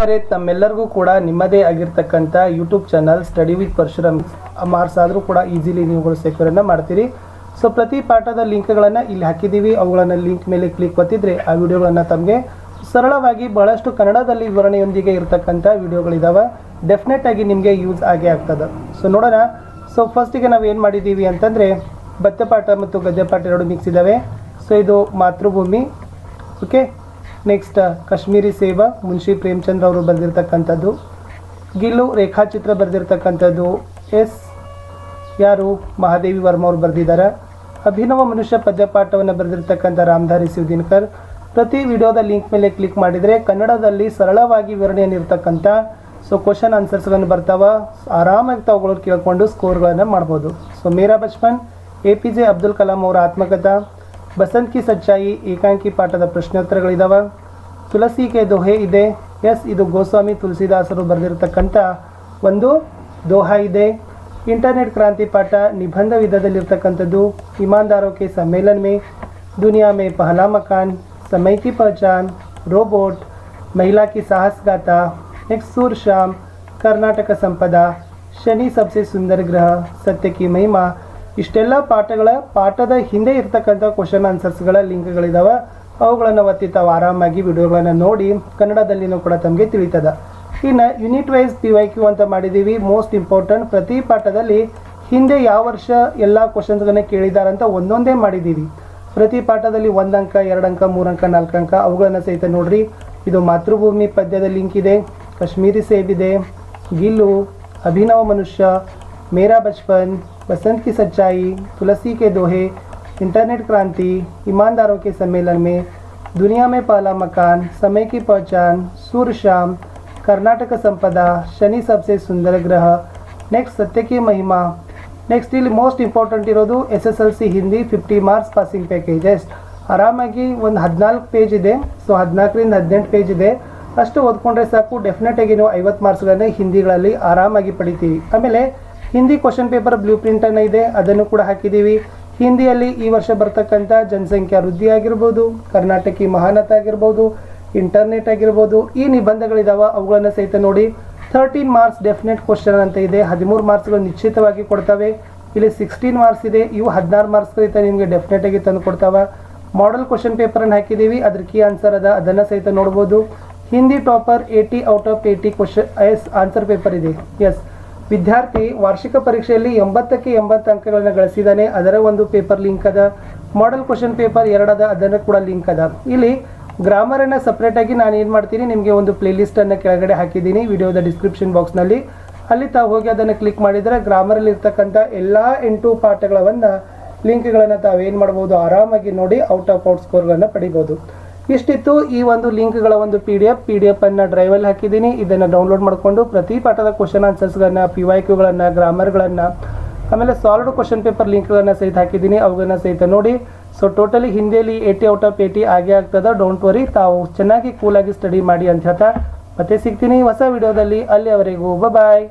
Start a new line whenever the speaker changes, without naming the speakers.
ಸ್ನೇಹಿತರೆ, ತಮ್ಮೆಲ್ಲರಿಗೂ ಕೂಡ ನಿಮ್ಮದೇ ಆಗಿರ್ತಕ್ಕಂಥ YouTube channel study with Parashuram marks ಆದರೂ ಕೂಡ ಈಸಿಲಿ ನೀವುಗಳು ಸೆಕ್ಯೂರನ್ನು ಮಾಡ್ತೀರಿ. ಸೊ ಪ್ರತಿ ಪಾಠದ ಲಿಂಕ್ಗಳನ್ನು ಇಲ್ಲಿ ಹಾಕಿದ್ದೀವಿ. ಅವುಗಳನ್ನು ಲಿಂಕ್ ಮೇಲೆ ಕ್ಲಿಕ್ ಒತ್ತಿದ್ರೆ ಆ ವಿಡಿಯೋಗಳನ್ನು ತಮಗೆ ಸರಳವಾಗಿ ಬಹಳಷ್ಟು ಕನ್ನಡದಲ್ಲಿ ವಿವರಣೆಯೊಂದಿಗೆ ಇರತಕ್ಕಂಥ ವಿಡಿಯೋಗಳಿದ್ದಾವೆ. ಡೆಫಿನೆಟ್ ಆಗಿ ನಿಮಗೆ ಯೂಸ್ ಆಗೇ ಆಗ್ತದೆ. ಸೊ ನೋಡೋಣ. ಸೊ ಫಸ್ಟಿಗೆ ನಾವು ಏನು ಮಾಡಿದ್ದೀವಿ ಅಂತಂದರೆ, ಪದ್ಯಪಾಠ ಮತ್ತು ಗದ್ಯಪಾಠ ಎರಡು ಮಿಕ್ಸ್ ಇದ್ದಾವೆ. ಸೊ ಇದು ಮಾತೃಭೂಮಿ. ಓಕೆ, ನೆಕ್ಸ್ಟ್ ಕಾಶ್ಮೀರಿ ಸೇವಾ, ಮುನ್ಷಿ ಪ್ರೇಮಚಂದ್ರ ಅವರು ಬರೆದಿರ್ತಕ್ಕಂಥದ್ದು. ಗಿಲ್ಲು ರೇಖಾಚಿತ್ರ ಬರೆದಿರ್ತಕ್ಕಂಥದ್ದು ಯಾರು ಮಹಾದೇವಿ ವರ್ಮ ಅವರು ಬರೆದಿದ್ದಾರೆ. ಅಭಿನವ ಮನುಷ್ಯ ಪದ್ಯಪಾಠವನ್ನು ಬರೆದಿರ್ತಕ್ಕಂಥ ರಾಮಧಾರಿ ಶಿವದಿನಕರ್. ಪ್ರತಿ ವಿಡಿಯೋದ ಲಿಂಕ್ ಮೇಲೆ ಕ್ಲಿಕ್ ಮಾಡಿದರೆ ಕನ್ನಡದಲ್ಲಿ ಸರಳವಾಗಿ ವಿವರಣೆಯನ್ನು ಇರ್ತಕ್ಕಂಥ ಕ್ವಶನ್ ಆನ್ಸರ್ಸ್ಗಳನ್ನು ಬರ್ತಾವೆ. ಆರಾಮಾಗಿ ತಾವುಗಳು ಕೇಳಿಕೊಂಡು ಸ್ಕೋರ್ಗಳನ್ನು ಮಾಡ್ಬೋದು. ಸೊ ಮೇರಾ ಬಚ್ಪನ್, APJ ಅಬ್ದುಲ್ ಕಲಾಂ ಅವರ ಆತ್ಮಕಥಾ. ಬಸಂತ್ ಕಿ ಸಚ್ಚಾಯಿ ಏಕಾಂಕಿ ಪಾಠದ ಪ್ರಶ್ನೋತ್ತರಗಳಿದ್ದಾವೆ. ತುಳಸಿ ಕೆ ದೋಹೆ ಇದೆ. ಇದು ಗೋಸ್ವಾಮಿ ತುಳಸಿದಾಸರು ಬರೆದಿರ್ತಕ್ಕಂಥ ಒಂದು ದೋಹಾ ಇದೆ. ಇಂಟರ್ನೆಟ್ ಕ್ರಾಂತಿ ಪಾಠ ನಿಬಂಧ ವಿಧದಲ್ಲಿರ್ತಕ್ಕಂಥದ್ದು. ईमानदारों के सम्मेलन में, दुनिया में पहला मकान, समय की पहचान, रोबोट, महिला की साहस गाथा, नेक्स्ट सूर शाम, कर्नाटक संपदा, शनि सबसे सुंदर ग्रह, सत्य की महिमा. ಇಷ್ಟೆಲ್ಲ ಪಾಠದ ಹಿಂದೆ ಇರ್ತಕ್ಕಂಥ ಕ್ವಶನ್ ಆನ್ಸರ್ಸ್ಗಳ ಲಿಂಕ್ಗಳಿದ್ದಾವೆ. ಅವುಗಳನ್ನು ಒತ್ತಿ ತಾವು ಆರಾಮಾಗಿ ವಿಡಿಯೋಗಳನ್ನು ನೋಡಿ ಕನ್ನಡದಲ್ಲಿನೂ ಕೂಡ ತಮಗೆ ತಿಳಿತದೆ. ಇನ್ನು ಯೂನಿಟ್ ವೈಸ್ PYQ ಅಂತ ಮಾಡಿದ್ದೀವಿ. ಮೋಸ್ಟ್ ಇಂಪಾರ್ಟೆಂಟ್, ಪ್ರತಿ ಪಾಠದಲ್ಲಿ ಹಿಂದೆ ಯಾವ ವರ್ಷ ಎಲ್ಲ ಕ್ವಶನ್ಸ್ಗಳನ್ನ ಕೇಳಿದ್ದಾರೆ ಅಂತ ಒಂದೊಂದೇ ಮಾಡಿದ್ದೀವಿ. ಪ್ರತಿ ಪಾಠದಲ್ಲಿ 1 ಅಂಕ, 2 ಅಂಕ, 3 ಅಂಕ, 4 ಅಂಕ ಅವುಗಳನ್ನು ಸಹಿತ ನೋಡ್ರಿ. ಇದು ಮಾತೃಭೂಮಿ ಪದ್ಯದ ಲಿಂಕ್ ಇದೆ. ಕಾಶ್ಮೀರಿ ಸೇಬ್ ಇದೆ. ಗಿಲ್ಲು, ಅಭಿನವ ಮನುಷ್ಯ, ಮೇರಾ ಬಚ್ಪನ್, बसंत की सच्चाई, तुलसी के दोहे, इंटरनेट क्रांति, ईमानदारों के सम्मेलन में, दुनिया में पहला मकान, समय की पहचान, सूर्य शाम, कर्नाटक संपदा, शनि सबसे सुंदर ग्रह, नेक्स्ट सत्य की महिमा. नेक्स्ट ಇಲ್ಲಿ ಮೋಸ್ಟ್ ಇಂಪಾರ್ಟೆಂಟ್ ಇರೋದು SSLC Hindi 50 marks passing packages. ಆರಾಮಾಗಿ ಒಂದು 14 ಪೇಜ್ ಇದೆ. ಸೊ 14ರಿಂದ 18 ಪೇಜ್ ಇದೆ. ಅಷ್ಟು ಓದ್ಕೊಂಡ್ರೆ ಸಾಕು. ಡೆಫಿನೆಟ್ ಆಗಿ ನೀವು 50 ಮಾರ್ಕ್ಸ್ಗಳನ್ನ ಹಿಂದಿಗಳಲ್ಲಿ ಆರಾಮಾಗಿ ಪಡಿತೀವಿ. ಆಮೇಲೆ Hindi question paper blue print ಅನ್ನು ಇದೆ, ಅದನ್ನು ಕೂಡ ಹಾಕಿದ್ದೀವಿ. ಹಿಂದಿಯಲ್ಲಿ ಈ ವರ್ಷ ಬರ್ತಕ್ಕಂಥ ಜನಸಂಖ್ಯಾ ವೃದ್ಧಿ ಆಗಿರ್ಬೋದು, ಕರ್ನಾಟಕಿ ಮಹಾನತ ಆಗಿರ್ಬೋದು, ಇಂಟರ್ನೆಟ್ ಆಗಿರ್ಬೋದು, ಈ ನಿಬಂಧಗಳಿದಾವೆ. ಅವುಗಳನ್ನು ಸಹಿತ ನೋಡಿ. 13 ಮಾರ್ಕ್ಸ್ ಡೆಫಿನೆಟ್ ಕ್ವಶನ್ ಅಂತ ಇದೆ. 13 ಮಾರ್ಕ್ಸ್ಗಳು ನಿಶ್ಚಿತವಾಗಿ ಕೊಡ್ತವೆ. ಇಲ್ಲಿ 16 ಮಾರ್ಕ್ಸ್ ಇದೆ. ಇವು 16 ಮಾರ್ಕ್ಸ್ ಸಹಿತ ನಿಮಗೆ ಡೆಫಿನೆಟ್ ಆಗಿ ತಂದು ಕೊಡ್ತಾವೆ. ಮಾಡೆಲ್ ಕ್ವಶನ್ ಪೇಪರನ್ನು ಹಾಕಿದ್ದೀವಿ. ಅದ್ರ ಕೀ ಆನ್ಸರ್ ಅದ, ಅದನ್ನು ಸಹಿತ ನೋಡ್ಬೋದು. Hindi topper 80 out of 80 question answer paper ಇದೆ. ವಿದ್ಯಾರ್ಥಿ ವಾರ್ಷಿಕ ಪರೀಕ್ಷೆಯಲ್ಲಿ 80ಕ್ಕೆ 80 ಅಂಕಗಳನ್ನು ಗಳಿಸಿದ್ದಾನೆ. ಅದರ ಒಂದು ಪೇಪರ್ ಲಿಂಕ್ ಅದ. ಮಾಡೆಲ್ ಕ್ವಶನ್ ಪೇಪರ್ 2 ಅದ, ಅದನ್ನು ಕೂಡ ಲಿಂಕ್ ಅದ. ಇಲ್ಲಿ ಗ್ರಾಮರನ್ನು ಸಪ್ರೇಟಾಗಿ ನಾನು ಏನು ಮಾಡ್ತೀನಿ, ನಿಮಗೆ ಒಂದು ಪ್ಲೇಲಿಸ್ಟನ್ನು ಕೆಳಗಡೆ ಹಾಕಿದ್ದೀನಿ ವಿಡಿಯೋದ ಡಿಸ್ಕ್ರಿಪ್ಷನ್ ಬಾಕ್ಸ್ನಲ್ಲಿ. ಅಲ್ಲಿ ತಾವು ಹೋಗಿ ಅದನ್ನು ಕ್ಲಿಕ್ ಮಾಡಿದರೆ ಗ್ರಾಮರಲ್ಲಿ ಇರ್ತಕ್ಕಂಥ ಎಲ್ಲ 8 ಪಾಠಗಳನ್ನು ಲಿಂಕ್ಗಳನ್ನು ತಾವೇನು ಮಾಡ್ಬೋದು, ಆರಾಮಾಗಿ ನೋಡಿ ಔಟ್ ಆಫ್ ಔಟ್ ಸ್ಕೋರ್ಗಳನ್ನು ಪಡಿಬೋದು. ಇಷ್ಟಿತ್ತು ಈ ಒಂದು ಲಿಂಕ್ಗಳ ಒಂದು PDF ಅನ್ನು ಡ್ರೈವಲ್ಲಿ ಹಾಕಿದ್ದೀನಿ. ಇದನ್ನು ಡೌನ್ಲೋಡ್ ಮಾಡಿಕೊಂಡು ಪ್ರತಿ ಪಾಠದ ಕ್ವಶನ್ ಆನ್ಸರ್ಸ್ಗಳನ್ನು, PYQಗಳನ್ನು, ಗ್ರಾಮರ್ಗಳನ್ನು, ಆಮೇಲೆ ಸಾಲ್ವ್ಡ್ ಕ್ವಶನ್ ಪೇಪರ್ ಲಿಂಕ್ಗಳನ್ನು ಸಹಿತ ಹಾಕಿದ್ದೀನಿ. ಅವುಗಳನ್ನು ಸಹಿತ ನೋಡಿ. ಸೊ ಟೋಟಲಿ ಹಿಂದಿಯಲ್ಲಿ 80 ಔಟ್ ಆಫ್ 80 ಆಗೇ ಆಗ್ತದೆ. ಡೋಂಟ್ ವರಿ, ತಾವು ಚೆನ್ನಾಗಿ ಕೂಲಾಗಿ ಸ್ಟಡಿ ಮಾಡಿ ಅಂತ ಹೇಳ್ತಾ ಮತ್ತೆ ಸಿಗ್ತೀನಿ ಹೊಸ ವಿಡಿಯೋದಲ್ಲಿ. ಅಲ್ಲಿಯವರೆಗೂ ಬಾಯ್.